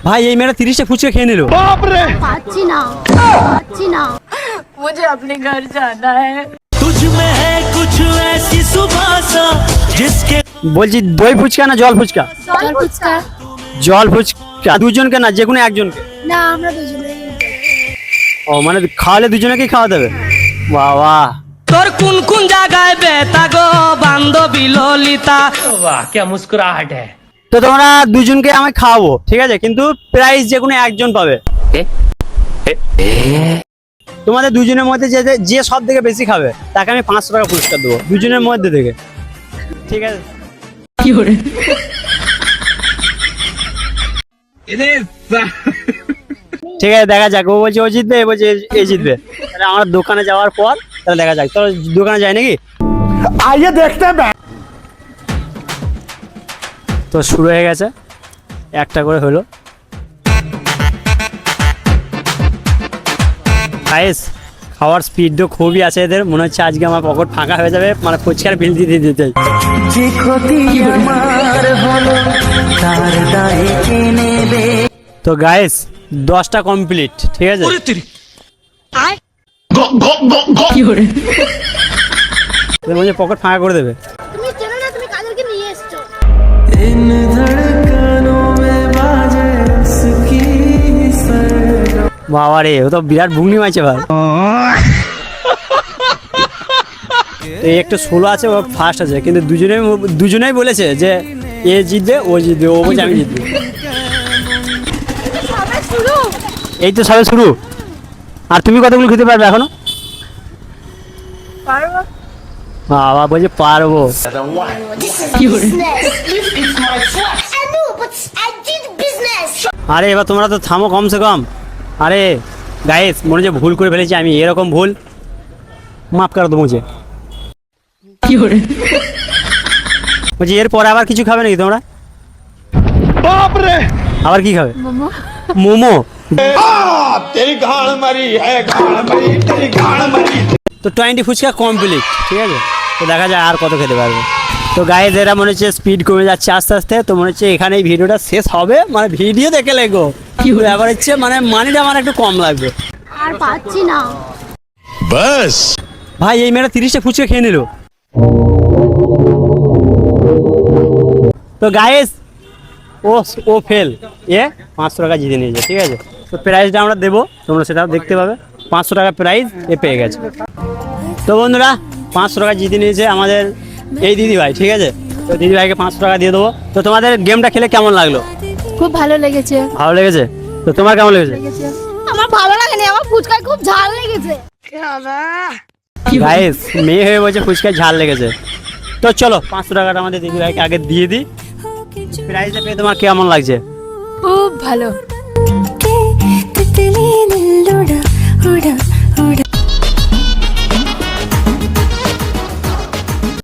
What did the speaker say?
ভাই এই মেয়েটা 30টা ফুচকা খেয়ে নিল। পাচ্ছি না मुझे अपने घर जाना है। বলছি দই ফুচকা না জল ফুচকা? জল ফুচকা। জল ফুচকা দুজনকে না যে কোনো একজনকে? না আমরা দুজনেই। ও মানে খাওয়ালে দুজনেকেই খাওয়া দেবে? বাবা তোর কোন কোন জায়গায় বেতা গো বান্ধবী ললিতা। वाह क्या मुस्कुराहट है। তো তোমরা দুজনকে আমি খাওয়াবো, ঠিক আছে, কিন্তু প্রাইস যে কোনো একজন পাবে। তোমাদের দুজনের মধ্যে যে সব থেকে বেশি খাবে তাকে আমি 500 টাকা পুরস্কার দেবো দুজনের মধ্যে থেকে, ঠিক আছে? কি করে ঠিক আছে দেখা যাক। ও বলছে ও জিতবে, এ বলছে এ জিতবে। তাহলে আমার দোকানে যাওয়ার পর তাহলে দেখা যাক। তো দোকানে যায় নাকি? आइए देखते हैं। তো শুরু হয়ে গেছে, একটা করে হলো। গাইস খাওয়ার স্পিড তো খুবই আছে এদের, মনে হচ্ছে আজকে আমার পকেট ফাঁকা হয়ে যাবে, মানে ফুচকার বিল দিতে দিতে। তো গাইস 10টা কমপ্লিট, ঠিক আছে? কি করে তোর মধ্যে পকেট ফাঁকা করে দেবে। তুমি চেনো না, তুমি কাদেরকে নিয়ে এসছো? বাবা রে, ও তো বিরাট ভুগনি মারছে ভাই। এই একটা 16 আছে, ও ফার্স্ট আছে, কিন্তু দুজনেই বলেছে যে এ জিতবে ও জিতবে, ও বলছে আমি জিতবো। সবে শুরু। এই তো সবে শুরু। আর তুমি কতগুলো খেতে পারবে এখনো? पारो বাবা বলছে পারবো। কি করে আরে এবার তোমরা তো থামো কমসে কম। আরে গাইস মনে হচ্ছে ভুল করে ফেলেছি আমি, এরকম ভুল মাফ করে দেবো। কি করে বলছি এরপরে আবার কিছু খাবে নাকি তোমরা? আবার কি খাবে? মোমো। तेरी गाड़ मरी है, गाड़ मरी, तेरी गाड़ मरी। তো 20 ফুচকা কমপ্লিট, ঠিক আছে? তো দেখা যায় আর কত খেতে পারবে। তো গাইস এরা মনে হচ্ছে স্পিড কমে যাচ্ছে আস্তে আস্তে। তো মনে হচ্ছে এখানে এই ভিডিওটা শেষ হবে, মানে ভিডিও দেখে লেগো কি ব্যাপার হচ্ছে, মানে মানিটা আমার একটু কম লাগবে। আর পাচ্ছি না। बस ভাই এই মেয়েটা 30টা ফুচকা খেয়ে নিল। তো গাইস ও ফেল, এ 500 টাকা জিতে নিয়েছে, ঠিক আছে? তো প্রাইসটা আমরা দেবো, তোমরা সেটাও দেখতে পাবে। 500 টাকা প্রাইজ এ পেয়ে গেছে। তো বন্ধুরা 500 টাকা জিতে নিয়েছে আমাদের এই দিদি ভাই, ঠিক আছে? তো দিদি ভাইকে 500 টাকা দিয়ে দেবো। তো তোমাদের গেমটা খেলে কেমন লাগলো? খুব ভালো লেগেছে। ভালো লেগেছে? তো তোমার কেমন লেগেছে? আমার ভালো লাগেনি, আমার ফুচকায় খুব ঝাল লেগেছে। গাইস মেয়ে হয়ে বলছে ফুচকায় ঝাল লেগেছে। তো চলো 500 টাকাটা আমাদের দিদি ভাইকে আগে দিয়ে দিই। প্রাইজটা পেয়ে তোমার কেমন লাগছে? খুব ভালো।